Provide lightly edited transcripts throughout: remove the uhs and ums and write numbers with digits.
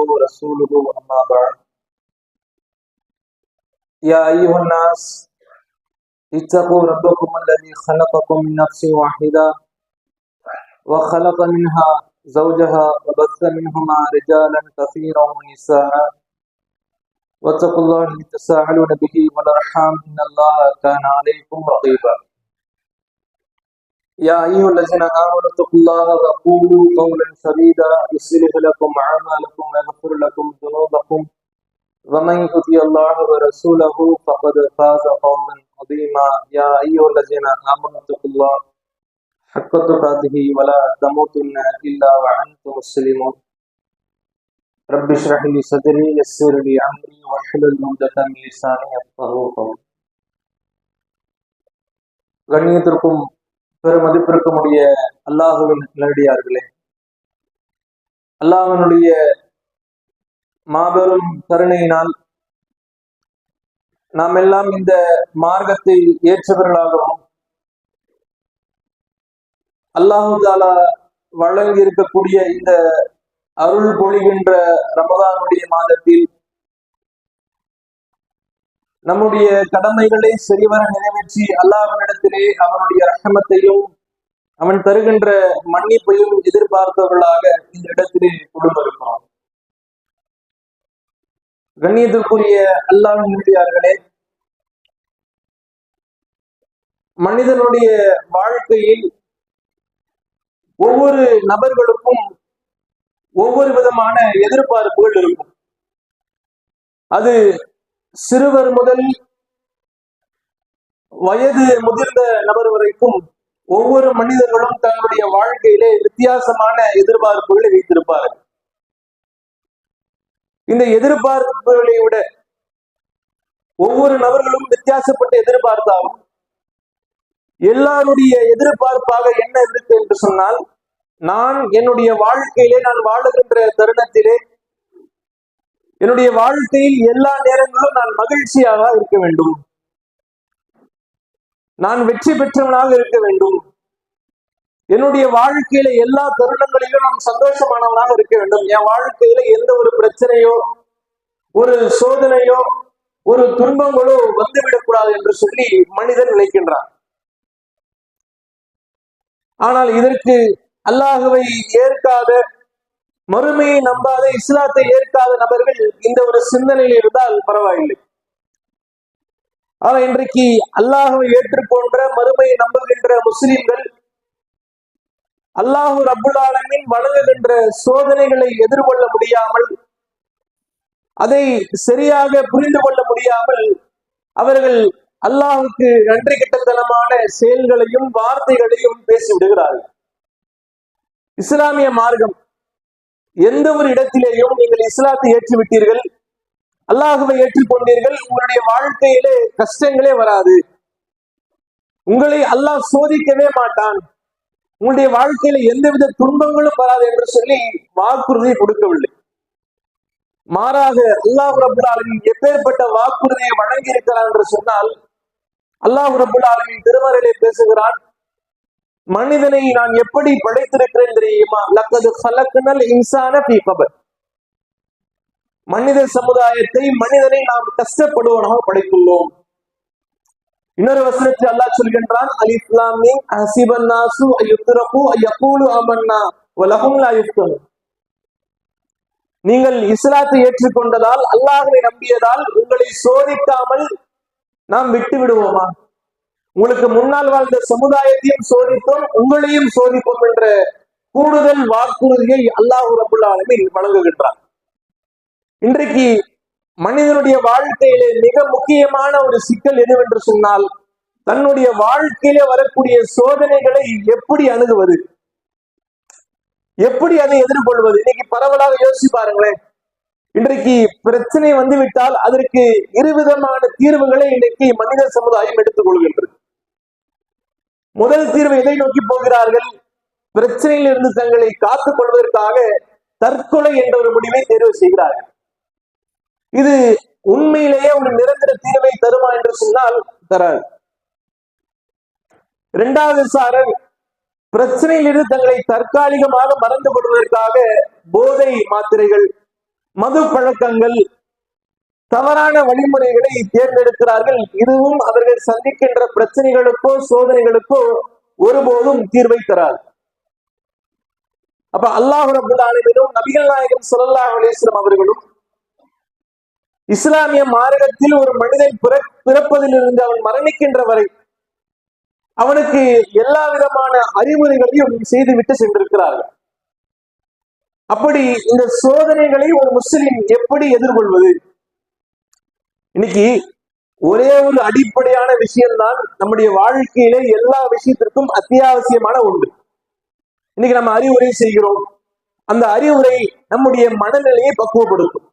ورسوله أما بعد يا أيها الناس اتقوا ربكم الذي خلقكم من نفس واحدة وخلق منها زوجها وبث منهما رجالا كثيرا ونساء واتقوا الله الذي تساءلون به والأرحام إن الله كان عليكم رقيبا يا أيها الذين آمنوا اتقوا الله وقولوا قولا سديدا يصلح لكم أعمالكم ويغفر لكم ذنوبكم ومن يطع الله ورسوله فقد فاز فوزا عظيما يا أيها الذين آمنوا اتقوا الله حق تقاته ولا تموتن إلا وأنتم مسلمون رب اشرح لي صدري يسر لي أمري واحلل عقدة من لساني يفقهوا قولي. கண்ணியத்திற்கும் பெருமதிப்பிற்குமுடைய அல்லாஹுவின் நல்லடியார்களே, அல்லாஹ்வினுடைய மாபெரும் கருணையினால் நாம் எல்லாம் இந்த மார்க்கத்தை ஏற்றவர்களாகவும் அல்லாஹு தாலா வழங்கி இருக்கக்கூடிய இந்த அருள் பொழிகின்ற ரமதானுடைய மாதத்தில் நம்முடைய கடமைகளை சரிவர நிறைவேற்றி அல்லாஹ்விடத்திலே அவனுடைய ரஹமத்தையும் அவன் தருகின்ற மன்னிப்பையும் எதிர்பார்த்தவர்களாக இந்த இடத்திலே குழுமிருக்கிறோம். கண்ணியத்திற்குரிய அல்லாஹ்வின் நல்லடியார்களே, மனிதனுடைய வாழ்க்கையில் ஒவ்வொரு நபர்களுக்கும் ஒவ்வொரு விதமான எதிர்பார்ப்புகள் இருக்கும். அது சிறுவர் முதல் வயது முதிர்ந்த நபர் வரைக்கும் ஒவ்வொரு மனிதர்களும் தங்களுடைய வாழ்க்கையிலே வித்தியாசமான எதிர்பார்ப்புகளை வைத்திருப்பார்கள். இந்த எதிர்பார்ப்புகளை விட ஒவ்வொரு நபர்களும் வித்தியாசப்பட்டு எதிர்பார்த்தாலும் எல்லாருடைய எதிர்பார்ப்பாக என்ன இருக்கு என்று சொன்னால், நான் என்னுடைய வாழ்க்கையிலே நான் வாழுகின்ற தருணத்திலே என்னுடைய வாழ்க்கையில் எல்லா நேரங்களும் நான் மகிழ்ச்சியாக இருக்க வேண்டும், நான் வெற்றி பெற்றவனாக இருக்க வேண்டும், என்னுடைய வாழ்க்கையில எல்லா தருணங்களிலும் நான் சந்தோஷமானவனாக இருக்க வேண்டும், என் வாழ்க்கையில எந்த ஒரு பிரச்சனையோ ஒரு சோதனையோ ஒரு துன்பங்களோ வந்துவிடக்கூடாது என்று சொல்லி மனிதன் நினைக்கின்றான். ஆனால் இதற்கு அல்லாஹுவை ஏற்காத, மறுமையை நம்பாத, இஸ்லாத்தை ஏற்காத நபர்கள் இந்த ஒரு சிந்தனையில் இருந்தால் பரவாயில்லை. ஆனா இன்றைக்கு அல்லாஹுவை ஏற்றுக்கொண்ட மறுமையை நம்புகின்ற முஸ்லிம்கள் அல்லாஹு ரப்புல் ஆலமீன் வழங்குகின்ற சோதனைகளை எதிர்கொள்ள முடியாமல், அதை சரியாக புரிந்து கொள்ள முடியாமல் அவர்கள் அல்லாஹுக்கு நன்றி கெட்டத்தனமான செயல்களையும் வார்த்தைகளையும் பேசிவிடுகிறார்கள். இஸ்லாமிய மார்க்கம் எந்த ஒரு இடத்திலேயும் நீங்கள் இஸ்லாத்தை ஏற்றுவிட்டீர்கள், அல்லாஹுவை ஏற்றுக்கொண்டீர்கள், உங்களுடைய வாழ்க்கையிலே கஷ்டங்களே வராது, உங்களை அல்லாஹ் சோதிக்கவே மாட்டான், உங்களுடைய வாழ்க்கையில எந்தவித துன்பங்களும் வராது என்று சொல்லி வாக்குறுதியை கொடுக்கவில்லை. மாறாக அல்லாஹ் ரப்புல் ஆலமீன் எப்பேற்பட்ட வாக்குறுதியை வழங்கி இருக்கிறார் என்று சொன்னால், அல்லாஹ் ரப்புல் ஆலமீன் திருமறையிலே பேசுகிறான், மனிதனை நான் எப்படி படைத்திருக்கிறேன் தெரியுமா? லக்கது ஹலக்னல் இன்சான ஃபீ கபத். மனித சமுதாயத்தை, மனிதனை நாம் கஷ்டப்படுவனாக படைத்துள்ளோம். இன்னொரு வசனத்தில் அல்லாஹ் சொல்கின்றான், அலிஃப் லாம் மீம் ஹஸிபன் நாசு அய்யுத்ரகு அய்யகூலு ஆமன்னா வலஹும் லா யுஃப்தனூன். நீங்கள் இஸ்லாத்தை ஏற்றுக்கொண்டதால், அல்லாஹ்வை நம்பியதால் உங்களை சோதிக்காமல் நாம் விட்டு விடுவோமா? உங்களுக்கு முன்னால் வாழ்ந்த சமுதாயத்தையும் சோதித்தோம், உங்களையும் சோதிப்போம் என்ற கூடுதல் வாக்குறுதியை அல்லாஹ் ரப்புல் ஆலமீன் வழங்குகின்றார். இன்றைக்கு மனிதனுடைய வாழ்க்கையிலே மிக முக்கியமான ஒரு சிக்கல் எதுவென்று சொன்னால், தன்னுடைய வாழ்க்கையிலே வரக்கூடிய சோதனைகளை எப்படி அணுகுவது, எப்படி அதை எதிர்கொள்வது? இன்னைக்கு பரவலாக யோசிச்சு பாருங்களேன். இன்றைக்கு பிரச்சனை வந்துவிட்டால் அதற்கு இருவிதமான தீர்வுகளை இன்னைக்கு மனித சமுதாயம் எடுத்துக் கொள்கின்றது. முதல் தீர்வு எதை நோக்கி போகிறார்கள்? பிரச்சனையிலிருந்து தங்களை காத்துக் கொள்வதற்காக தற்கொலை என்ற ஒரு முடிவை தேர்வு செய்கிறார்கள். இது உண்மையிலேயே ஒரு நிரந்தர தீர்வை தருமா என்று சொன்னால் தராது. இரண்டாவது சாரர் பிரச்சனையிலிருந்து தங்களை தற்காலிகமாக மறந்து கொள்வதற்காக போதை மாத்திரைகள், மது பழக்கங்கள், தவறான வழிமுறைகளை தேர்ந்தெடுக்கிறார்கள். இதுவும் அவர்கள் சந்திக்கின்ற பிரச்சனைகளுக்கோ சோதனைகளுக்கோ ஒருபோதும் தீர்வை தராது. அப்ப அல்லாஹ் ரப்பல் ஆலமீனும் நபிகள் நாயகம் ஸல்லல்லாஹு அலைஹி வஸல்லம் அவர்களும் இஸ்லாமிய மார்க்கத்தில் ஒரு மனிதன் பிறப்பதிலிருந்து அவன் மரணிக்கின்ற வரை அவனுக்கு எல்லா விதமான அறிவுரைகளையும் செய்துவிட்டு சென்றிருக்கிறார்கள். அப்படி இந்த சோதனைகளை ஒரு முஸ்லிம் எப்படி எதிர்கொள்வது? இன்னைக்கு ஒரே ஒரு அடிப்படையான விஷயம்தான் நம்முடைய வாழ்க்கையிலே எல்லா விஷயத்திற்கும் அத்தியாவசியமான ஒன்று. இன்னைக்கு நம்ம அறிவுரை செய்கிறோம். அந்த அறிவுரை நம்முடைய மனநிலையை பக்குவப்படுத்தும்.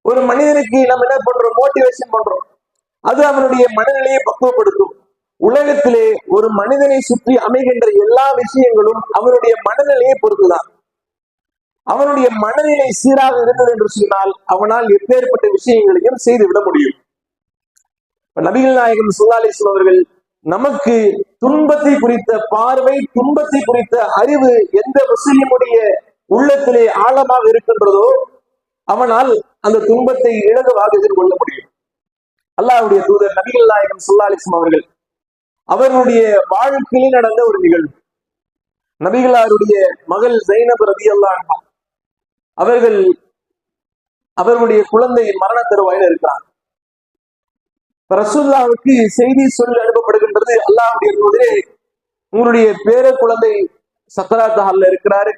ஒரு மனிதனுக்கு நம்ம என்ன பண்றோம்? மோட்டிவேஷன் பண்றோம். அது அவனுடைய மனநிலையை பக்குவப்படுத்தும். உலகத்திலே ஒரு மனிதனை சுற்றி அமைகின்ற எல்லா விஷயங்களும் அவனுடைய மனநிலையை பொறுத்துதான். அவனுடைய மனநிலை சீராக இருந்தது என்று சொன்னால் அவனால் எப்பேற்பட்ட விஷயங்களையும் செய்து விட முடியும். நபிகள் நாயகம் ஸல்லல்லாஹு அலைஹி வஸல்லம் அவர்கள் நமக்கு துன்பத்தை குறித்த பார்வை, துன்பத்தை குறித்த அறிவு எந்த முஸ்லிமுடைய உள்ளத்திலே ஆழமாக இருக்கின்றதோ அவனால் அந்த துன்பத்தை இலகுவாக எதிர்கொள்ள முடியும். அல்லாஹ்வுடைய தூதர் நபிகள் நாயகம் ஸல்லல்லாஹு அலைஹி வஸல்லம் அவர்கள் அவர்களுடைய வாழ்க்கையில் நடந்த ஒரு நிகழ்வு. நபிகளாருடைய மகள் ஜைனப் ரலியல்லாஹு அன்ஹா அவர்களுடைய குழந்தை மரண தருவாயில் இருக்கிறார். ரசூலுல்லாஹ்வுக்கு செய்தி சொல்லி அனுப்பப்படுகின்றது. அல்லாஹ்வுடைய தூதரே, உங்களுடைய பேர குழந்தை சக்கராத் ஹால்ல இருக்கிறாரு,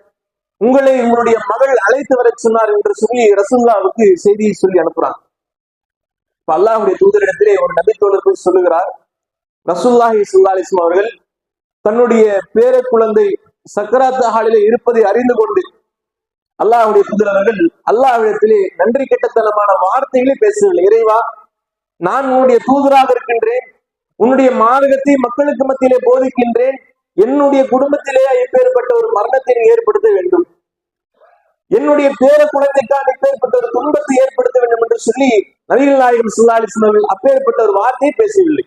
உங்களை உங்களுடைய மகள் அழைத்து வர சொன்னார் என்று சொல்லி ரசூலுல்லாஹ்வுக்கு செய்தியை சொல்லி அனுப்புறாங்க. இப்ப அல்லாஹ்வுடைய தூதரிடத்திலே ஒரு நபி தோழர் போய் சொல்லுகிறார். ரசூலுல்லாஹி ஸல்லல்லாஹு அலைஹி வஸல்லம் அவர்கள் தன்னுடைய பேர குழந்தை சக்கராத் ஹாலிலே இருப்பதை அறிந்து கொண்டு அல்லாஹ்வுடைய தூதர் அவர்கள் அல்லாஹ்விடத்திலே நன்றி கெட்டத்தனமான வார்த்தைகளை பேசவில்லை. இறைவா, நான் உன்னுடைய தூதராக இருக்கின்றேன், உன்னுடைய மார்க்கத்தை மக்களுக்கு மத்தியிலே போதிக்கின்றேன், என்னுடைய குடும்பத்திலே எப்பேற்பட்ட ஒரு மரணத்தை ஏற்படுத்த வேண்டும், என்னுடைய பேர குழந்தைக்காக எப்பேற்பட்ட ஒரு துன்பத்தை ஏற்படுத்த வேண்டும் என்று சொல்லி நபிகள் நாயகம் ஸல்லல்லாஹு அலைஹி வஸல்லம் அவர்கள் அப்பேற்பட்ட ஒரு வார்த்தையை பேசவில்லை.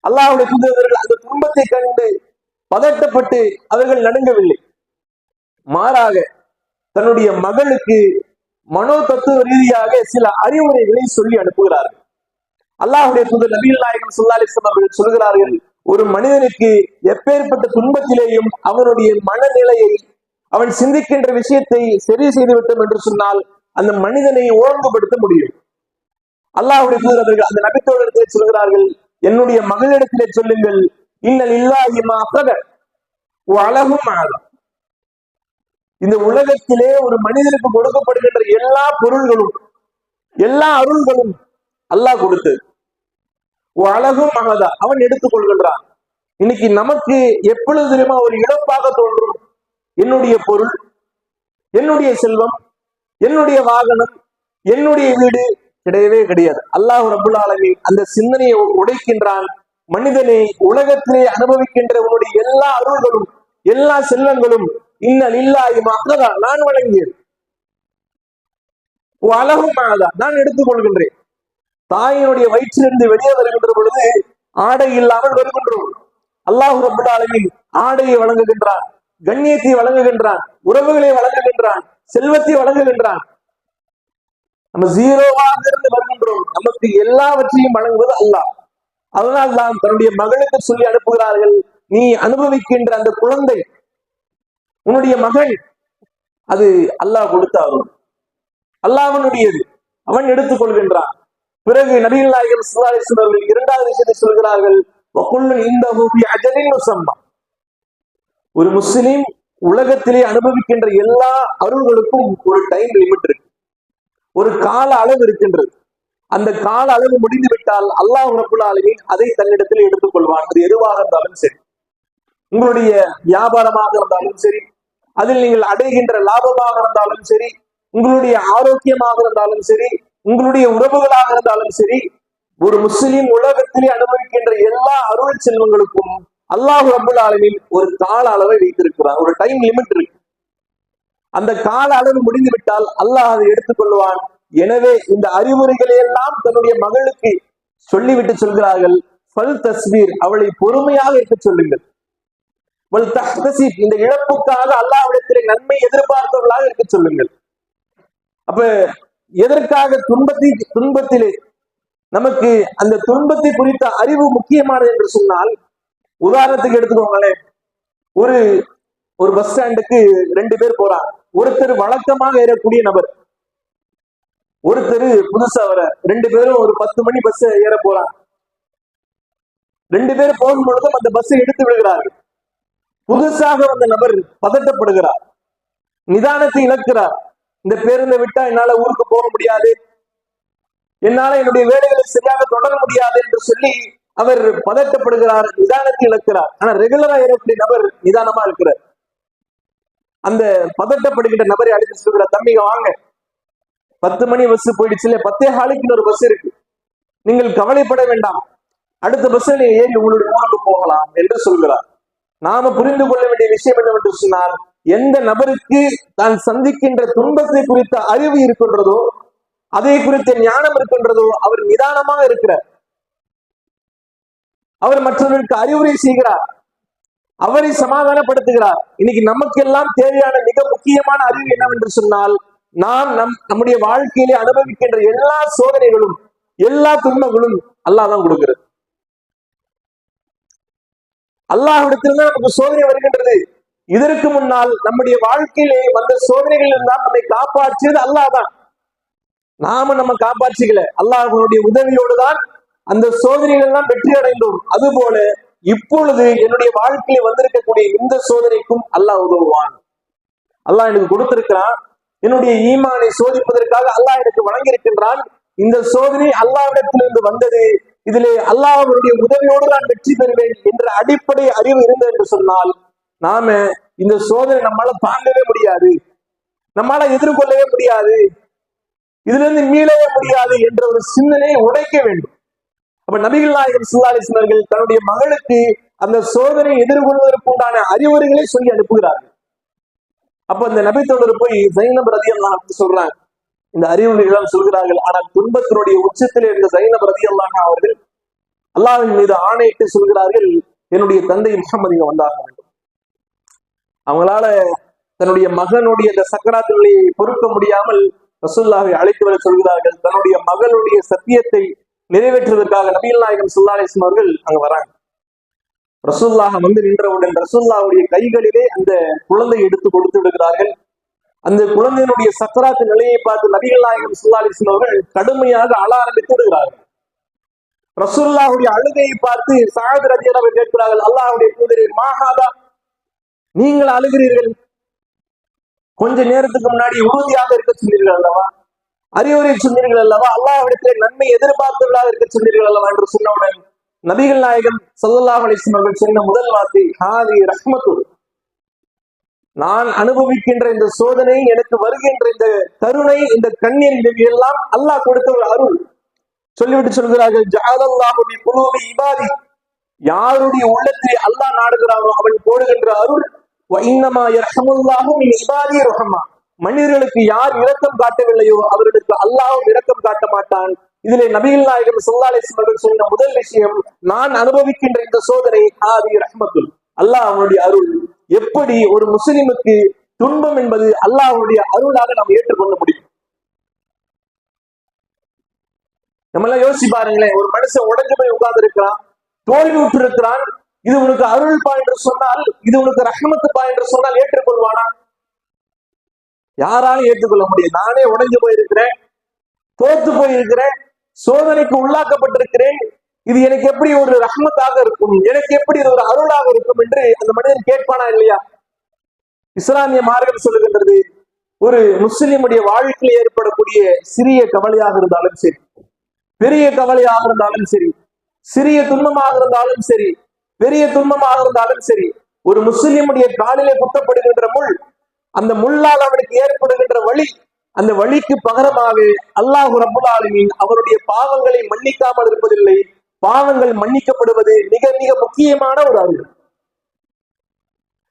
அல்லாஹ்வுடைய தூதர்கள் அந்த துன்பத்தை கண்டு பதட்டப்பட்டு அவர்கள் நடுங்கவில்லை. மாறாக தன்னுடைய மகளுக்கு மனோ தத்துவ ரீதியாக சில அறிவுரைகளை சொல்லி அனுப்புகிறார்கள். அல்லாஹ்வுடைய தூதர் நபிகள் நாயகம் ஸல்லல்லாஹு அலைஹி வஸல்லம் அவர்கள் சொல்கிறார்கள், ஒரு மனிதனுக்கு எப்பேற்பட்ட துன்பத்திலேயும் அவனுடைய மனநிலையை, அவன் சிந்திக்கின்ற விஷயத்தை சரி செய்து விட்டோம் என்று சொன்னால் அந்த மனிதனை ஒழுங்குபடுத்த முடியும். அல்லாஹ்வுடைய தூதர் அவர்கள் அந்த நபித்தோழர்களை சொல்கிறார்கள், என்னுடைய மகளிடத்திலே சொல்லுங்கள், இன்னல் இல்லாஹி மா அஃரக வ அலஹும் அலா. இந்த உலகத்திலே ஒரு மனிதனுக்கு கொடுக்கப்படுகின்ற எல்லா பொருள்களும் எல்லா அருள்களும் அல்லாஹ் கொடுத்தது. அழகும் மகதா அவன் எடுத்துக் கொள்கின்றான். இன்னைக்கு நமக்கு எப்பொழுது தெரியுமா ஒரு இழப்பாக தோன்றும்? என்னுடைய பொருள், என்னுடைய செல்வம், என்னுடைய வாகனம், என்னுடைய வீடு கிடையவே கிடையாது. அல்லாஹ் ரப்பல் ஆலமீன் அந்த சிந்தனையை உடைக்கின்றான். மனிதனை உலகத்திலே அனுபவிக்கின்ற உன்னுடைய எல்லா அருள்களும் எல்லா செல்வங்களும் இன்னல் இல்லாஹி மா அஃரக, நான் வழங்கியது, அழகும் மகதா நான் எடுத்துக் கொள்கின்றேன். தாயினுடைய வயிற்றிலிருந்து வெளியே வருகின்ற பொழுது ஆடை இல்லாமல் வருகின்றோம். அல்லாஹ் ரப்பல் ஆலமீன் ஆடையை வழங்குகின்றான், கண்ணியத்தை வழங்குகின்றான், உறவுகளை வழங்குகின்றான், செல்வத்தை வழங்குகின்றான். நம்ம ஜீரோவாக இருந்து வருகின்றோம். நமக்கு எல்லாவற்றையும் வழங்குவது அல்லாஹ். அதனால் தான் தன்னுடைய மகளுக்கு சொல்லி அனுப்புகிறார்கள், நீ அனுபவிக்கின்ற அந்த குழந்தை, உன்னுடைய மகன், அது அல்லாஹ் கொடுத்தாலும் அல்லாஹ்வுடையது, அவன் எடுத்துக் கொள்கின்றான். பிறகு நபிகள் நாயகம் ஸல்லல்லாஹு அலைஹி வஸல்லம் அவர்கள் இரண்டாவது விஷயத்தை சொல்கிறார்கள், வகுல்லு இந்தஹு பி அஜலின் முஸம்மா. ஒரு முஸ்லிம் உலகத்திலே அனுபவிக்கின்ற எல்லா அருள்களுக்கும் ஒரு டைம் லிமிட் இருக்கு, ஒரு கால அளவு இருக்கின்றது. அந்த கால அளவு முடிந்து விட்டால் அல்லாஹ் ரப்பல் ஆலமீன் அதை தன்னிடத்தில் எடுத்துக் கொள்வான். அது எதுவாக இருந்தாலும் சரி, உங்களுடைய வியாபாரமாக இருந்தாலும் சரி, அதில் நீங்கள் அடைகின்ற லாபமாக இருந்தாலும் சரி, உங்களுடைய ஆரோக்கியமாக இருந்தாலும் சரி, உங்களுடைய உறவுகளாக இருந்தாலும் சரி, ஒரு முஸ்லிம் உலகத்திலே அனுபவிக்கின்ற எல்லா அருள் செல்வங்களுக்கும் அல்லாஹ் ரப்பல் ஆலமீன் ஒரு கால அளவை வைத்திருக்கிறார், ஒரு டைம் லிமிட் இருக்கு. அந்த கால அளவு முடிந்து விட்டால் அல்லாஹ் அதை எடுத்துக்கொள்வான். எனவே இந்த அறிவுரைகளை எல்லாம் தன்னுடைய மகளுக்கு சொல்லிவிட்டு சொல்கிறார்கள், ஃபல் தஸ்பீர், அவளை பொறுமையாக இருக்க சொல்லுங்கள், வல் தஹ்தசிப், இந்த இழப்புக்காக அல்லாஹ்விடத்திலே நன்மை எதிர்பார்த்தவர்களாக இருக்க சொல்லுங்கள். அப்ப எதற்காக துன்பத்திலே நமக்கு அந்த துன்பத்தை குறித்த அறிவு முக்கியமானது என்று சொன்னால், உதாரணத்துக்கு எடுத்துக்கோங்களேன், ஒரு ஒரு பஸ் ஸ்டாண்டுக்கு 2 பேர் போறாங்க. ஒருத்தர் வழக்கமாக ஏறக்கூடிய நபர், ஒருத்தர் புதுசா வர. 2 பேரும் ஒரு 10 மணி பஸ் ஏற போறாங்க. 2 பேரும் போகும் பொழுதும் அந்த பஸ்ஸை எடுத்து விடுகிறார்கள். புதுசாக வந்த நபர் பதட்டப்படுகிறார், நிதானத்தை இழக்கிறார். இந்த பேருந்தை விட்டா என்னால ஊருக்கு போக முடியாது, என்னால என்னுடைய வேலைகளை சரியாக தொடர முடியாது என்று சொல்லி அவர் பதட்டப்படுகிறார், நிதானத்தை இழக்கிறார். ஆனா ரெகுலரா ஏறக்கூடிய நபர் நிதானமா இருக்கிறார். அந்த பதட்டப்படுகின்ற நபரை அழைத்து சொல்கிறார், தம்பிங்க வாங்க, 10 மணி பஸ் போயிடுச்சு, 10:15 இன்னொரு பஸ் இருக்கு, நீங்கள் கவலைப்பட வேண்டாம், அடுத்த பஸ்ஸில் நீங்க ஏறி உங்களுடைய ஊருக்கு போகலாம் என்று சொல்கிறார். நாம புரிந்து கொள்ள வேண்டிய விஷயம் என்னவென்று சொன்னால், எந்த நபருக்கு தான் சந்திக்கின்ற துன்பத்தை குறித்த அறிவு இருக்கின்றதோ, அதை குறித்த ஞானம் இருக்கின்றதோ, அவர் நிதானமாக இருக்கிறார். அவர் மற்றவர்களுக்கு அறிவுரை செய்கிறார், அவரை சமாதானப்படுத்துகிறார். இன்னைக்கு நமக்கு எல்லாம் தேவையான மிக முக்கியமான அறிவு என்னவென்று சொன்னால், நாம் நம்முடைய வாழ்க்கையிலே அனுபவிக்கின்ற எல்லா சோதனைகளும் எல்லா துன்பங்களும் அல்லாஹ் தான் கொடுக்கிறது. அல்லாஹ்விடத்திலிருந்து நமக்கு சோதனை வருகின்றது. இதற்கு முன்னால் நம்முடைய வாழ்க்கையிலே வந்த சோதனைகளில் தான் நம்மை காப்பாற்றியது அல்லாஹ் தான். நாம நம்ம காப்பாற்றிக்கல, அல்லாஹ்வுடைய உதவியோடு தான் அந்த சோதனைகள் எல்லாம் வெற்றி அடைந்தோம். அதுபோல இப்பொழுது என்னுடைய வாழ்க்கையில வந்திருக்கக்கூடிய இந்த சோதனைக்கும் அல்லாஹ் உதவுவான். அல்லாஹ் எனக்கு கொடுத்திருக்கிறான், என்னுடைய ஈமானை சோதிப்பதற்காக அல்லாஹ் எனக்கு வழங்கியிருக்கின்றான். இந்த சோதனை அல்லாஹ்விடத்திலிருந்து வந்தது, இதிலே அல்லாஹ்வுடைய உதவியோடு நான் வெற்றி பெறுவேன் என்ற அடிப்படை அறிவு இருந்தது என்று சொன்னால், நாம இந்த சோதனை நம்மளால தாங்கவே முடியாது, நம்மளால எதிர்கொள்ளவே முடியாது, இதுல இருந்து மீளவே முடியாது என்ற ஒரு சிந்தனையை உடைக்க வேண்டும். அப்ப நபிகள் நாயகம் ஸல்லல்லாஹு அலைஹி வஸல்லம் அவர்கள் தன்னுடைய மகளுக்கு அந்த சோதனை எதிர்கொள்வதற்குண்டான அறிவுரைகளை சொல்லி அனுப்புகிறார்கள். அப்ப அந்த நபி தோழர் போய் ஸைனப் ரலியல்லாஹு அன்ஹா சொல்றாங்க, இந்த அறிவுரைகள் சொல்கிறார்கள். ஆனால் துன்பத்தினுடைய உச்சத்திலே இருந்த ஸைனப் ரலியல்லாஹு அன்ஹா அவர்கள் அல்லாஹ்வின் மீது ஆணையிட்டு சொல்கிறார்கள், என்னுடைய தந்தை முஹம்மது இங்க வந்தாக வேண்டும். அவங்களால தன்னுடைய மகனுடைய அந்த சக்கராத் நிலையை பொறுக்க முடியாமல் ரசூலுல்லாஹை அழைத்து வர சொல்கிறார்கள். தன்னுடைய மகளுடைய சத்தியத்தை நிறைவேற்றுவதற்காக நபிகள் நாயகம் ஸல்லல்லாஹு அலைஹி வஸல்லம் அவர்கள் அங்க வராங்க. ரசூலுல்லாஹ் வந்து நின்றவுடன் ரசூலுல்லாஹ்வுடைய கைகளிலே அந்த குழந்தை எடுத்து கொடுத்து விடுகிறார்கள். அந்த குழந்தையினுடைய சக்கராத் நிலையை பார்த்து நபிகள் நாயகம் ஸல்லல்லாஹு அலைஹி வஸல்லம் அவர்கள் கடுமையாக அழ ஆரம்பித்து விடுகிறார்கள். ரசூலுல்லாஹ்வுடைய அழுகையை பார்த்து ஸஅத் ரலியல்லாஹு அன்ஹு கேட்கிறார்கள், அல்லாஹ்வுடைய தூதரே, மாஹாதா, நீங்கள் அழுகிறீர்கள், கொஞ்ச நேரத்துக்கு முன்னாடி உறுதியாக இருக்க சொன்னீர்கள் அல்லவா, அறிவுரை சொன்னீர்கள் அல்லவா, அல்லாஹ்விடத்திலே நன்மை எதிர்பார்த்தவர்களாக இருக்க சொன்னீர்கள் அல்லவா என்று சொன்னவுடன் நபிகள் நாயகம் ஸல்லல்லாஹு அலைஹி வஸல்லம் அவர்கள் சொன்ன முதல் வார்த்தை, ஹாதி ரஹ்மத்து, நான் அனுபவிக்கின்ற இந்த சோதனை, எனக்கு வருகின்ற இந்த கருணை, இந்த கண்ணீர் எல்லாம் அல்லாஹ் கொடுத்த ஒரு அருள். சொல்லிவிட்டு சொல்கிறார்கள், ஜஅலல்லாஹு பி குலூபி இபாதி, யாருடைய உள்ளத்தை அல்லாஹ் நாடுகிறானோ அவன் போடுகின்ற அருள். வ இன்னமா யர்ஹமுல்லாஹு மின் இபாதி ரஹமா, மனிதர்களுக்கு யார் இரக்கம் காட்டவில்லையோ அவர்களுக்கு அல்லாஹ்வும் இரக்கம் காட்ட மாட்டான். இதிலே நபிகள் நாயகம் ஸல்லல்லாஹு அலைஹி வஸல்லம் அவர்கள் சொன்ன முதல் விஷயம், நான் அனுபவிக்கின்ற இந்த சோதனை ஹாதி ரஹ்மத்துல், அல்லாஹ் அவனுடைய அருள். எப்படி ஒரு முஸ்லிமுக்கு துன்பம் என்பது அல்லாஹ்வுடைய அருளாக நாம் ஏற்றுக்கொள்ள முடியும்? நம்ம எல்லாம் யோசிச்சு பாருங்களேன், ஒரு மனுஷன் உடைஞ்சு போய் உட்கார்ந்து இருக்கிறான், தோல்வி விட்டு இருக்கிறான், இது உனக்கு அருள் பா என்று சொன்னால், இது உனக்கு ரஹ்மத்து பா என்று சொன்னால் ஏற்றுக்கொள்வானா? யாராலும் ஏற்றுக்கொள்ள முடியும். நானே உடைஞ்சு போயிருக்கிறேன், தோத்து போயிருக்கிறேன், சோதனைக்கு உள்ளாக்கப்பட்டிருக்கிறேன், இது எனக்கு எப்படி ஒரு ரஹ்மத்தாக இருக்கும், எனக்கு எப்படி இது ஒரு அருளாக இருக்கும் என்று அந்த மனிதன் கேட்பானா இல்லையா? இஸ்லாமிய மார்க்கம் சொல்லுகின்றது, ஒரு முஸ்லிமுடைய வாழ்க்கையில் ஏற்படக்கூடிய சிறிய கவலையாக இருந்தாலும் சரி, பெரிய கவலையாக இருந்தாலும் சரி, சிறிய துன்பமாக இருந்தாலும் சரி, பெரிய துன்பமாக இருந்தாலும் சரி, ஒரு முஸ்லிமுடைய காலிலே குத்தப்படுகின்ற முள், அந்த முள்ளால் அவனுக்கு ஏற்படுகின்ற வலி, அந்த வலிக்கு பகரமாக அல்லாஹ் ரப்புல் ஆலமீன் அவருடைய பாவங்களை மன்னிக்காமல் இருப்பதில்லை. பாவங்கள் மன்னிக்கப்படுவது மிக மிக முக்கியமான ஒரு அருள்.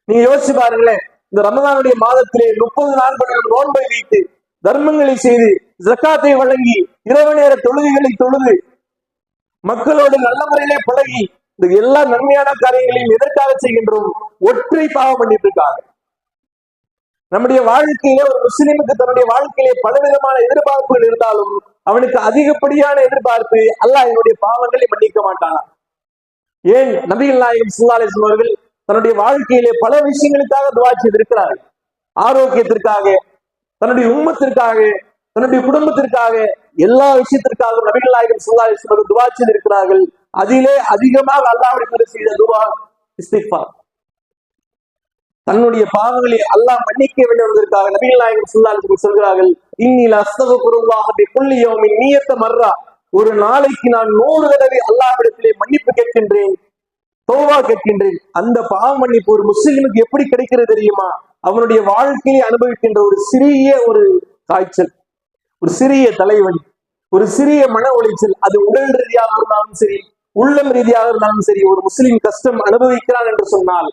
நீங்க யோசிச்சு பாருங்களேன், இந்த ரமதானுடைய மாதத்திலே 30 நாட்கள் நோன்பை வைத்து, தர்மங்களை செய்து, ஜக்காத்தை வழங்கி, இரவு நேர தொழுகைகளை தொழுது, மக்களோடு நல்ல முறையிலே பழகி, இந்த எல்லா நன்மையான காரியங்களையும் எதற்காக செய்கின்றோம்? ஒற்றை பாவ மன்னிப்புக்காக. நம்முடைய வாழ்க்கையிலே ஒரு முஸ்லிமுக்கு தன்னுடைய வாழ்க்கையிலே பலவிதமான எதிர்பார்ப்புகள் இருந்தாலும் அவனுக்கு அதிகப்படியான எதிர்பார்ப்பு அல்லாஹ் என்னுடைய பாவங்களை மன்னிக்க மாட்டானா. ஏன் நபிகள் நாயகம் ஸல்லல்லாஹு அலைஹி வஸல்லம் அவர்கள் தன்னுடைய வாழ்க்கையிலே பல விஷயங்களுக்காக துஆ செய்திருக்கிறார்கள். ஆரோக்கியத்திற்காக, தன்னுடைய உம்மத்திற்காக, தன்னுடைய குடும்பத்திற்காக, எல்லா விஷயத்திற்காக நபிகள் நாயகம் ஸல்லல்லாஹு அலைஹி வஸல்லம் துஆ செய்திருக்கிறார்கள். அதிலே அதிகமாக அல்லாஹ்விடத்தில் செய்த துஆ இஸ்திக்ஃபார். தன்னுடைய பாவங்களை அல்லாஹ் மன்னிக்க வேண்டும் என்பதற்காக நபிகள் நாயகம் ஸல்லல்லாஹு அலைஹி வஸல்லம் சொல்கிறார்கள், இன்னி லஅஸ்தக்ஃபிருல்லாஹ பிகுல்லி யௌமின் நியத்த மர்ரா, ஒரு நாளைக்கு நான் 100 தடவை அல்லாஹ்விடத்திலே மன்னிப்பு கேட்கின்றேன், தௌபா கேட்கின்றேன். அந்த பாவ மன்னிப்பு ஒரு முஸ்லிமுக்கு எப்படி கிடைக்கிறது தெரியுமா? அவனுடைய வாழ்க்கையை அனுபவிக்கின்ற ஒரு சிறிய காய்ச்சல், ஒரு சிறிய தலைவலி, ஒரு சிறிய மன உளைச்சல், அது உடல் ரீதியாக இருந்தாலும் சரி, உள்ளம் ரீதியாக இருந்தாலும் சரி, ஒரு முஸ்லிம் கஷ்டம் அனுபவிக்கிறான் என்று சொன்னால்,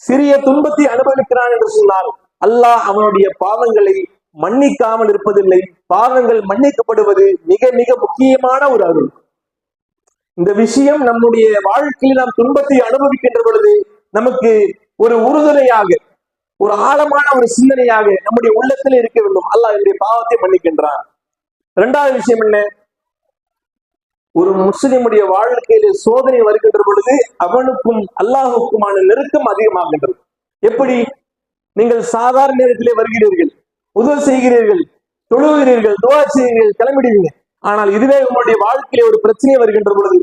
சிறிய துன்பத்தை அனுபவிக்கிறான் என்று சொன்னால், அல்லாஹ் அவனுடைய பாவங்களை மன்னிக்காமல் இருப்பதில்லை. பாவங்கள் மன்னிக்கப்படுவது மிக மிக முக்கியமான ஒரு அருள். இந்த விஷயம் நம்முடைய வாழ்க்கையில் நாம் துன்பத்தை அனுபவிக்கின்ற பொழுது நமக்கு ஒரு உறுதுணையாக, ஒரு ஆழமான ஒரு சிந்தனையாக நம்முடைய உள்ளத்தில் இருக்க வேண்டும். அல்லாஹ் என்னுடைய பாவத்தை மன்னிக்கின்றான். இரண்டாவது விஷயம் என்ன? ஒரு முஸ்லிமுடைய வாழ்க்கையில சோதனை வருகின்ற பொழுது அவனுக்கும் அல்லாஹுக்குமான நெருக்கம் அதிகமாகின்றது. எப்படி? நீங்கள் சாதாரண நேரத்திலே வருகிறீர்கள், உதவி செய்கிறீர்கள், தொழுகிறீர்கள், துஆ செய்கிறீர்கள், கிளம்பிடுவீங்க. ஆனால் இதுவே உங்களுடைய வாழ்க்கையில ஒரு பிரச்சனை வருகின்ற பொழுது,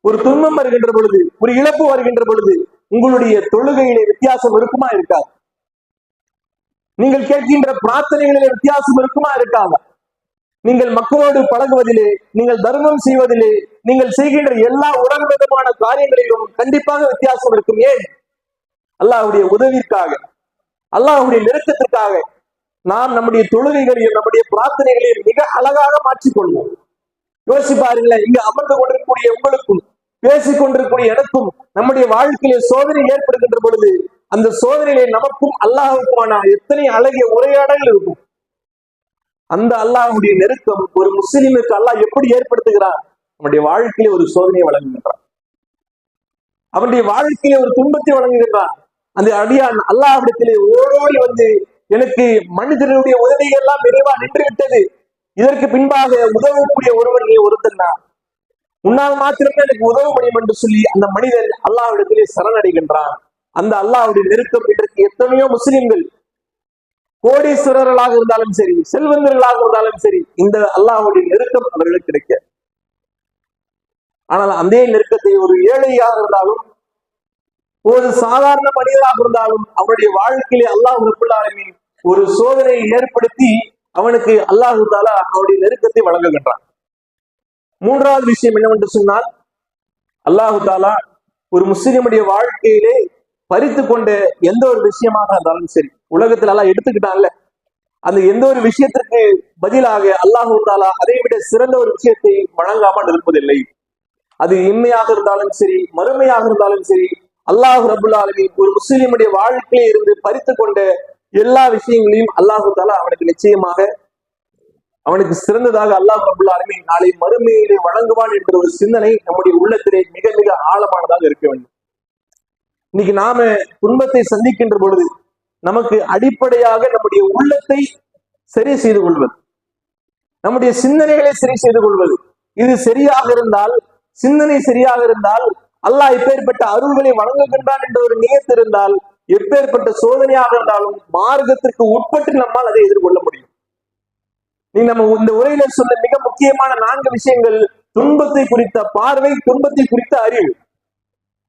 ஒரு துன்பம் வருகின்ற பொழுது, ஒரு இழப்பு வருகின்ற பொழுது, உங்களுடைய தொழுகையிலே வித்தியாசம் இருக்குமா இருக்காது? நீங்கள் கேட்கின்ற பிரார்த்தனைகளிலே வித்தியாசம் இருக்குமா இருக்காதா? நீங்கள் மக்களோடு பழகுவதிலே, நீங்கள் தர்மம் செய்வதிலே, நீங்கள் செய்கின்ற எல்லா உடல்விதமான காரியங்களிலும் கண்டிப்பாக வித்தியாசம் இருக்கும். ஏன்? அல்லாஹ்வுடைய உதவிற்காக, அல்லாஹ்வுடைய நெருக்கத்திற்காக நாம் நம்முடைய தொழுகைகளையும் நம்முடைய பிரார்த்தனைகளையும் மிக அழகாக மாற்றிக்கொள்வோம். யோசிச்சு பாருங்களேன், இங்க அமர்ந்து கொண்டிருக்கக்கூடிய உங்களுக்கும் பேசிக் கொண்டிருக்கக்கூடிய எனக்கும் நம்முடைய வாழ்க்கையிலே சோதனை ஏற்படுகின்ற பொழுது அந்த சோதனையிலே நமக்கும் அல்லாஹுக்குமான எத்தனை அழகிய உரையாடல்கள் இருக்கும். அந்த அல்லாஹ்வுடைய நெருக்கம் ஒரு முஸ்லிமுக்கு அல்லாஹ் எப்படி ஏற்படுத்துகிறார்? அவனுடைய வாழ்க்கையிலே ஒரு சோதனையை வழங்குகின்றான், அவனுடைய வாழ்க்கையிலே ஒரு துன்பத்தை வழங்குகின்றான். அந்த அடியான் அல்லாஹ்விடத்திலே ஓடோடி வந்து, எனக்கு மனிதனுடைய உதவிகள் எல்லாம் நிறைவா நின்று விட்டது, இதற்கு பின்பாக உதவக்கூடிய ஒருவன் நீ ஒருத்தன் தான், உன்னால் மாத்திரமே எனக்கு உதவ முடியும் என்று சொல்லி அந்த மனிதன் அல்லாஹ்விடத்திலே சரணடைகின்றான். அந்த அல்லாஹ்வுடைய நெருக்கம் இன்றைக்கு எத்தனையோ முஸ்லிம்கள் கோடீஸ்வரர்களாக இருந்தாலும் சரி, செல்வந்தர்களாக இருந்தாலும் சரி, இந்த அல்லாஹ்வுடைய நெருக்கம் அவர்களுக்கு கிடைக்க. ஆனால் அந்த நெருக்கத்தை ஒரு ஏழையாக இருந்தாலும், ஒரு சாதாரண மனிதராக இருந்தாலும், அவருடைய வாழ்க்கையிலே அல்லாஹ் ரப்பல் ஆலமீன் ஒரு சோதனையை ஏற்படுத்தி அவனுக்கு அல்லாஹ் தஆலா அவருடைய நெருக்கத்தை வழங்குகின்றான். மூன்றாவது விஷயம் என்னவென்று சொன்னால், அல்லாஹ் தஆலா ஒரு முஸ்லிமுடைய வாழ்க்கையிலே பறித்து கொண்ட எந்த ஒரு விஷயமாக இருந்தாலும் சரி, உலகத்துல எல்லாம் எடுத்துக்கிட்டான்ல, அந்த எந்த ஒரு விஷயத்திற்கு பதிலாக அல்லாஹ் தஆலா அதை விட சிறந்த ஒரு விஷயத்தை வழங்காமல் இருப்பதில்லை. அது இம்மையாக இருந்தாலும் சரி, மறுமையாக இருந்தாலும் சரி, அல்லாஹ் ரப்பல் ஆலமீன் ஒரு முஸ்லிமுடைய வாழ்க்கையிலே இருந்து பறித்து கொண்ட எல்லா விஷயங்களையும் அல்லாஹ் தஆலா அவனுக்கு நிச்சயமாக, அவனுக்கு சிறந்ததாக அல்லாஹ் ரப்பல் ஆலமீன் நாளை மறுமையிலே வழங்குவான் என்ற ஒரு சிந்தனை நம்முடைய உள்ளத்திலே மிக மிக ஆழமானதாக இருக்க வேண்டும். இன்னைக்கு நாம துன்பத்தை சந்திக்கின்ற பொழுது நமக்கு அடிப்படையாக நம்முடைய உள்ளத்தை சரி செய்து கொள்வது, நம்முடைய சிந்தனைகளை சரி செய்து கொள்வது, இது சரியாக இருந்தால், சிந்தனை சரியாக இருந்தால், அல்லாஹ் எப்பேற்பட்ட அருள்களை வழங்குகின்றான் என்ற ஒரு நியத்து இருந்தால், எப்பேற்பட்ட சோதனையாக இருந்தாலும் மார்க்கத்திற்கு உட்பட்டு நம்மால் அதை எதிர்கொள்ள முடியும். நீ நம்ம இந்த உரையில சொல்ல மிக முக்கியமான 4 விஷயங்கள்: துன்பத்தை குறித்த பார்வை, துன்பத்தை குறித்த அறிவு.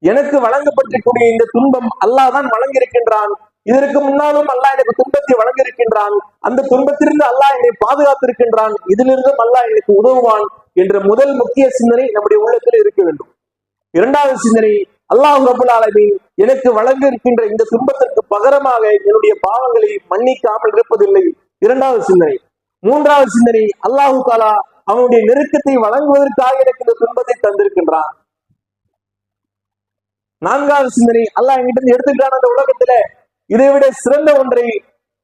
எனக்கு வழங்கப்பட்டிருக்கூடிய இந்த துன்பம் அல்லாஹ் தான் வழங்கியிருக்கின்றான், இதற்கு முன்னாலும் அல்லாஹ் எனக்கு துன்பத்தை வழங்கியிருக்கின்றான், அந்த துன்பத்திலிருந்து அல்லாஹ் என்னை பாதுகாத்திருக்கின்றான், இதிலிருந்தும் அல்லாஹ் எனக்கு உதவுவான் என்ற முதல் முக்கிய சிந்தனை நம்முடைய உள்ளத்தில் இருக்க வேண்டும். இரண்டாவது சிந்தனை, அல்லாஹ் ரப்பல் ஆலமீன் எனக்கு வழங்க இருக்கின்ற இந்த துன்பத்திற்கு பகரமாக என்னுடைய பாவங்களை மன்னிக்காமல் இருப்பதில்லை, இரண்டாவது சிந்தனை. மூன்றாவது சிந்தனை, அல்லாஹ் தஆலா அவனுடைய நெருக்கத்தை வழங்குவதற்காக எனக்கு இந்த துன்பத்தை தந்திருக்கின்றான். நான்காவது சிந்தனை, அல்லாஹ் என்கிட்ட எடுத்துக்கிட்டான் அந்த உலகத்துல இதை விட சிறந்த ஒன்றை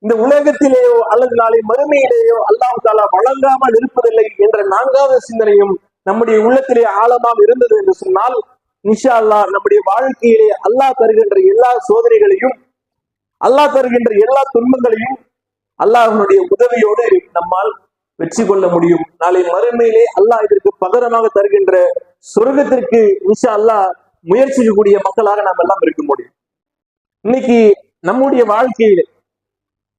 இந்த உலகத்திலேயோ அல்லது நாளை மறுமையிலேயோ அல்லாஹ் தஆலா வழங்காமல் இருப்பதில்லை என்ற 4வது சிந்தனையும் நம்முடைய உள்ளத்திலே ஆழமாக இருந்தது என்று சொன்னால், இன்ஷா அல்லாஹ் நம்முடைய வாழ்க்கையிலே அல்லாஹ் தருகின்ற எல்லா சோதனைகளையும் அல்லாஹ் தருகின்ற எல்லா துன்பங்களையும் அல்லாஹ்வுடைய உதவியோடு நம்மால் வெற்றி கொள்ள முடியும். நாளை மறுமையிலே அல்லாஹ் இதற்கு பகரமாக தருகின்ற சொர்க்கத்திற்கு இன்ஷா அல்லாஹ் முயற்சிக்கக்கூடிய மக்களாக நாம் எல்லாம் இருக்க முடியும். இன்னைக்கு நம்முடைய வாழ்க்கையிலே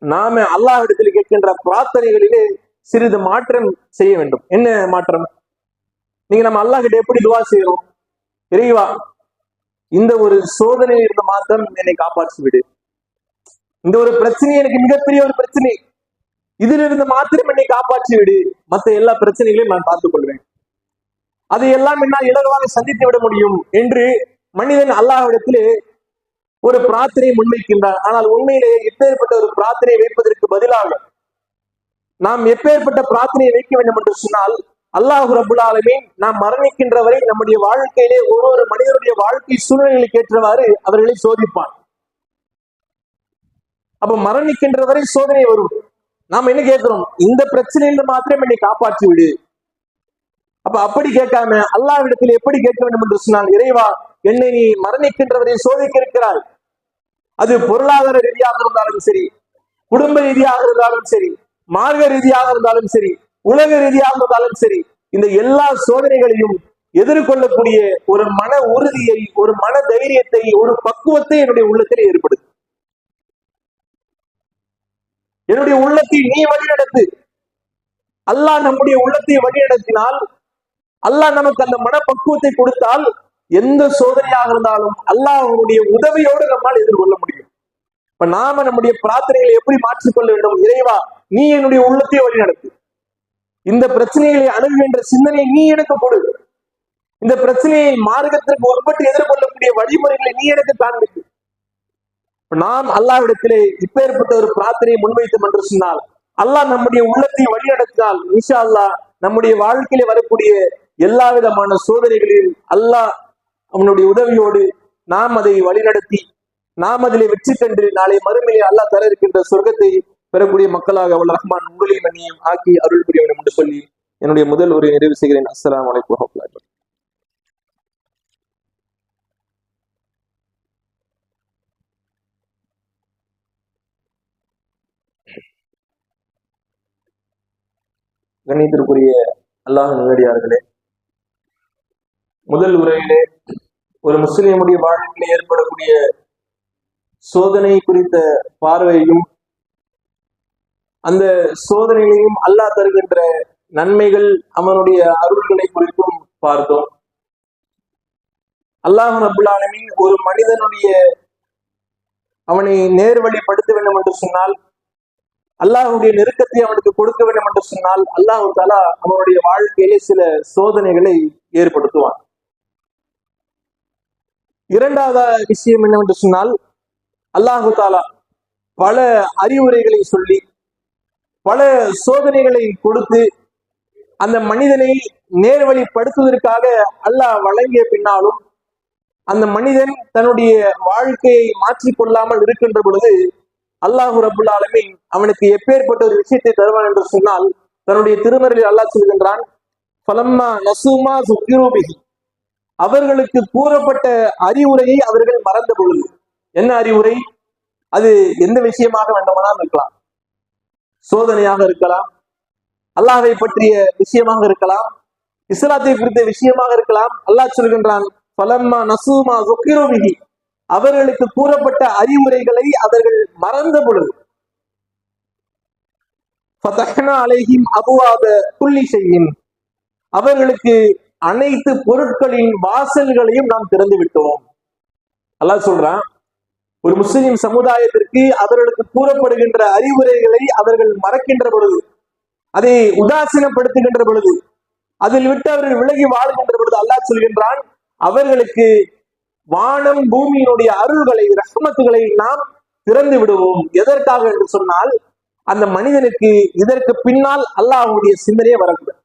நாம அல்லாஹ் இடத்தில் கேட்கின்ற பிரார்த்தனைகளிலே சிறிது மாற்றம் செய்ய வேண்டும். என்ன மாற்றம்? நீங்க நம்ம அல்லாஹ் கிட்ட எப்படி துவா செய்யறோம்? இறைவா, இந்த ஒரு சோதனை இருந்த மாத்திரம் என்னை காப்பாற்றி விடு. இந்த ஒரு பிரச்சனை எனக்கு மிகப்பெரிய ஒரு பிரச்சனை, இதிலிருந்து மாத்திரம் என்னை காப்பாற்றி விடு. மற்ற எல்லா பிரச்சனைகளையும் நான் பார்த்துக் கொள்வேன். அதையெல்லாம் என்னால் இலகுவாக சந்தித்து விட முடியும் என்று மனிதன் அல்லாஹ்விடத்திலே ஒரு பிரார்த்தனை முன்வைக்கின்றார். ஆனால் உண்மையிலேயே எப்பேற்பட்ட ஒரு பிரார்த்தனையை வைப்பதற்கு பதிலாக நாம் எப்பேற்பட்ட பிரார்த்தனையை வைக்க வேண்டும் என்று சொன்னால், அல்லாஹ் ரப்புல் ஆலமீன் நாம் மரணிக்கின்ற வரை நம்முடைய வாழ்க்கையிலே ஒரு மனிதனுடைய வாழ்க்கை சூழ்நிலைகளுக்கு ஏற்றவாறு அவர்களை சோதிப்பான். அப்ப மரணிக்கின்ற வரை சோதனை வரும். நாம் என்ன கேட்கிறோம்? இந்த பிரச்சனையில மாத்திரம் என்னை காப்பாற்றி விடு. அப்ப அப்படி கேட்காம அல்லாஹ்விடத்தில் எப்படி கேட்க வேண்டும் என்று சொன்னால், இறைவா, என்னை நீ மரணிக்கின்றவரை சோதிக்க இருக்கிறாய். அது பொருளாதார ரீதியாக இருந்தாலும் சரி, குடும்ப ரீதியாக இருந்தாலும் சரி, மார்க்க ரீதியாக இருந்தாலும் சரி, உலக ரீதியாக இருந்தாலும் சரி, இந்த எல்லா சோதனைகளையும் எதிர்கொள்ளக்கூடிய ஒரு மன உறுதியை, ஒரு மன தைரியத்தை, ஒரு பக்குவத்தை என்னுடைய உள்ளத்தில் ஏற்படுது. என்னுடைய உள்ளத்தை நீ வழிநடத்து. அல்லாஹ் நம்முடைய உள்ளத்தை வழிநடத்தினால், அல்லாஹ் நமக்கு அந்த மனப்பக்குவத்தை கொடுத்தால், எந்த சோதனையாக இருந்தாலும் அல்லாஹ்வுடைய உதவியோடு நம்மால் எதிர்கொள்ள முடியும். இப்ப நாம நம்முடைய பிரார்த்தனைகளை எப்படி மாற்றிக்கொள்ள வேண்டும்? இறைவா, நீ என்னுடைய உள்ளத்தை வழிநடத்து. இந்த பிரச்சனைகளை அணுகுகின்ற சிந்தனையை நீ எனக்கு கொடு. இந்த பிரச்சனையை மார்க்கத்திற்கு உட்பட்டு எதிர்கொள்ளக்கூடிய வழிமுறைகளை நீ எனக்கு காண்பித்து. நாம் அல்லாஹ்விடத்திலே இப்பேற்பட்ட ஒரு பிரார்த்தனையை முன்வைத்தோம் என்று சொன்னால், அல்லாஹ் நம்முடைய உள்ளத்தை வழிநடத்தினால் இன்ஷா அல்லாஹ் நம்முடைய வாழ்க்கையிலே வரக்கூடிய எல்லா விதமான சோதனைகளில் அல்லாஹ் அவனுடைய உதவியோடு நாம் அதை வழிநடத்தி நாம் அதிலே வெற்றி கண்டு நாளை மறுமையை அல்லாஹ் தர இருக்கின்ற சொர்க்கத்தை பெறக்கூடிய மக்களாக அவள் ரஹ்மான் உங்களையும் மன்னியும் ஆக்கி அருள் புரிய வேண்டும் என்று சொல்லி என்னுடைய முதல் உரையை நிறைவு செய்கிறேன். அஸ்ஸலாமு அலைக்கும் வரஹ்மத்துல்லாஹி வபரகாத்துஹு. கண்ணியத்திற்குரிய அல்லாஹ் நல்லடியார்களே, முதல் உரையிலே ஒரு முஸ்லிமுடைய வாழ்க்கையில் ஏற்படக்கூடிய சோதனை குறித்த பார்வையும் அந்த சோதனைகளையும் அல்லாஹ் தருகின்ற நன்மைகள் அவனுடைய அருள்களை குறித்தும் பார்த்தோம். அல்லாஹ் ரப்புல் ஆலமீன் ஒரு மனிதனுடைய அவனை நேர்வழிப்படுத்த வேண்டும் என்று சொன்னால், அல்லாஹுடைய நெருக்கத்தை அவனுக்கு கொடுக்க வேண்டும் என்று சொன்னால், அல்லாஹு தாலா அவனுடைய வாழ்க்கையிலே சில சோதனைகளை ஏற்படுத்துவான். இரண்டாவது விஷயம் என்னவென்று சொன்னால், அல்லாஹு தாலா பல அறிவுரைகளை சொல்லி பல சோதனைகளை கொடுத்து அந்த மனிதனை நேர்வழிப்படுத்துவதற்காக அல்லாஹ் வழங்கிய பின்னாலும் அந்த மனிதன் தன்னுடைய வாழ்க்கையை மாற்றிக்கொள்ளாமல் இருக்கின்ற பொழுது அல்லாஹு ரப்புல் ஆலமீன் அவனுக்கு எப்பேற்பட்ட ஒரு விஷயத்தை தருவான் என்று சொன்னால், தன்னுடைய திருமறையில் அல்லாஹ் சொல்கின்றான், ஃபலம்மா நஸூமா ஸுக்கிரு பிஹி, அவர்களுக்கு கூறப்பட்ட அறிவுரையை அவர்கள் மறந்த பொழுது. என்ன அறிவுரை? அது எந்த விஷயமாக வேண்டுமானாலும் இருக்கலாம். சோதனையாக இருக்கலாம், அல்லாஹ்வை பற்றிய விஷயமாக இருக்கலாம், இஸ்லாத்தை குறித்த விஷயமாக இருக்கலாம். அல்லாஹ் சொல்கின்றான், ஃபலம்மா நஸூமா ஸுக்கிரு பிஹி, அவர்களுக்கு கூறப்பட்ட அறிவுரைகளை அவர்கள் மறந்த பொழுது ஃபதஹ்னா அலைஹிம் அபுவாப குல்லி ஷைஇன், அவர்களுக்கு அனைத்து பொருட்களின் வாசல்களையும் நாம் திறந்து விட்டோம். அல்லாஹ் சொல்றான், ஒரு முஸ்லிம் சமுதாயத்திற்கு அவர்களுக்கு கூறப்படுகின்ற அறிவுரைகளை அவர்கள் மறக்கின்ற பொழுது, அதை உதாசீனப்படுத்துகின்ற பொழுது, அதில் விட்டு அவர்கள் விலகி வாழ்கின்ற பொழுது அல்லாஹ் சொல்கின்றான், அவர்களுக்கு வானம் பூமியினுடைய அருள்களை, ரஹ்மத்துகளை நாம் திறந்து விடுவோம். எதற்காக என்று சொன்னால், அந்த மனிதனுக்கு இதற்கு பின்னால் அல்லாஹ்வுடைய சிந்தனையே வரக்கூடாது,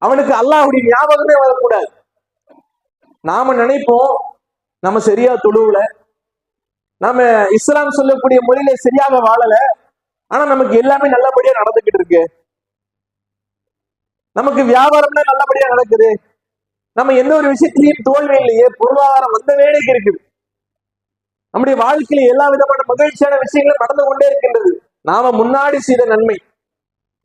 அவனுக்கு அல்லாஹ்வுடைய ஞாபகமே வரக்கூடாது. நாம நினைப்போம், நம்ம சரியா தொழுவுல, நாம இஸ்லாம் சொல்லக்கூடிய முறையில சரியாக வாழல, ஆனா நமக்கு எல்லாமே நல்லபடியா நடந்துகிட்டு இருக்கு, நமக்கு வியாபாரம்னா நல்லபடியா நடக்குது, நம்ம எந்த ஒரு விஷயத்திலையும் தோல்வி இல்லையே, பொருளாதாரம் வந்த வேலைக்கு இருக்குது. நம்முடைய வாழ்க்கையில எல்லா விதமான மகிழ்ச்சியான விஷயங்களும் நடந்து கொண்டே இருக்கின்றது. நாம முன்னாடி செய்த நன்மை,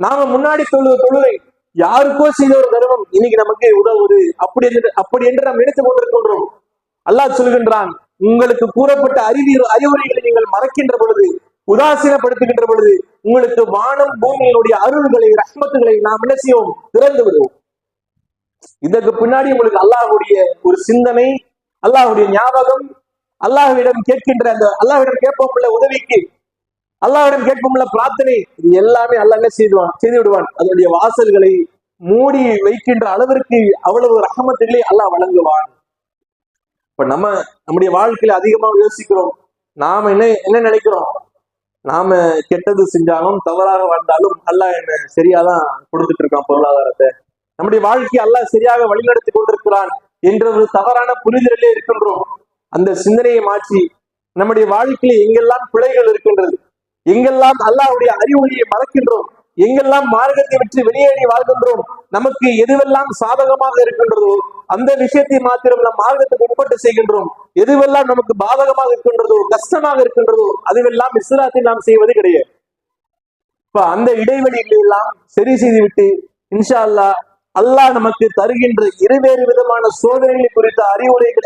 நாம முன்னாடி தொழுகை, யாருக்கோ செய்த ஒரு தர்மம் இன்னைக்கு நமக்கு உதவுது அப்படி என்று நாம் நினைத்துக் கொண்டிருக்கின்றோம். அல்லாஹ் சொல்கின்றான், உங்களுக்கு கூறப்பட்ட அறிவுரைகளை நீங்கள் மறக்கின்ற பொழுது, உதாசீனப்படுத்துகின்ற பொழுது, உங்களுக்கு வானம் பூமியினுடைய அருள்களை ரஹ்மத்துகளை நாம் என்ன செய்வோம்? திறந்து விடுவோம். இதற்கு பின்னாடி உங்களுக்கு அல்லாஹ்வுடைய ஒரு சிந்தனை, அல்லாஹ்வுடைய ஞாபகம், அல்லாஹ்விடம் கேட்கின்ற அந்த அல்லாஹ்விடம் கேட்போம்ல உதவிக்கு, அல்லாஹ்விடம் கேட்போம்ல பிரார்த்தனை, இது எல்லாமே அல்லாஹ் என்ன செய்து விடுவான். அதனுடைய வாசல்களை மூடி வைக்கின்ற அளவிற்கு அவ்வளவு ரஹமத்துகளை அல்லாஹ் வழங்குவான். இப்ப நம்முடைய வாழ்க்கையில அதிகமாக யோசிக்கிறோம். நாம என்ன நினைக்கிறோம்? நாம கெட்டது செஞ்சாலும் தவறாக வாழ்ந்தாலும் அல்லாஹ் என்ன சரியாதான் கொடுத்துட்டு இருக்கான் பொருளாதாரத்தை, நம்முடைய வாழ்க்கையை அல்லாஹ் சரியாக வழிநடத்தி கொண்டிருக்கிறான் என்ற ஒரு தவறான புரிதலிலே இருக்கின்றோம். அந்த சிந்தனையை மாற்றி நம்முடைய வாழ்க்கையில எங்கெல்லாம் பிழைகள் இருக்கின்றது, எங்கெல்லாம் அல்லாஹ்வுடைய அறிவுரையை மறக்கின்றோம், எங்கெல்லாம் மார்க்கத்தை விட்டு வெளியேறி வாழ்கின்றோம், நமக்கு எதுவெல்லாம் சாதகமாக இருக்கின்றதோ அந்த விஷயத்தை மாத்திரம் நம் மார்க்கத்துக்கு உட்பட்டு செய்கின்றோம். எதுவெல்லாம் நமக்கு பாதகமாக இருக்கின்றதோ, கஷ்டமாக இருக்கின்றதோ, அதுவெல்லாம் இஸ்லாத்தில் நாம் செய்வது கிடையாது. இப்ப அந்த இடைவெளிகளை எல்லாம் சரி செய்துவிட்டு இன்ஷா அல்லாஹ் நமக்கு தருகின்ற இருவேறு விதமான சோதனைகளை குறித்த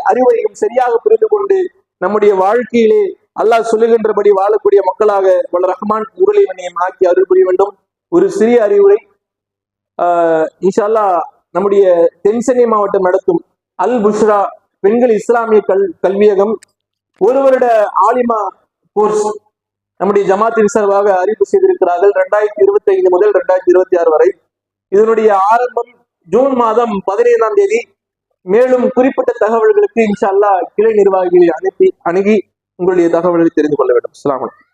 அறிவுரையும் சரியாக புரிந்து கொண்டு நம்முடைய வாழ்க்கையிலே அல்லாஹ் சொல்லுகின்றபடி வாழக்கூடிய மக்களாக வல்ல ரஹ்மான் உருளைவனையும் ஆக்கி அருள் புரிய வேண்டும். ஒரு சிறிய அறிவுரை, இன்ஷா அல்லாஹ் நம்முடைய தென்சென்னை மாவட்டம் நடத்தும் அல் புஷ்ரா பெண்கள் இஸ்லாமிய கல்வியகம் ஒரு வருட ஆலிமா கோர்ஸ் நம்முடைய ஜமாத்தின் சார்பாக அறிவிப்பு செய்திருக்கிறார்கள். 2025 முதல் 2026 வரை. இதனுடைய ஆரம்பம் ஜூன் மாதம் 15ஆம் தேதி. மேலும் குறிப்பிட்ட தகவல்களுக்கு இன்ஷா அல்லாஹ் கிளை நிர்வாகிகளை அணுகி உங்களுடைய தகவல்களை தெரிந்து கொள்ள வேண்டும். அஸ்ஸலாமு அலைக்கும்.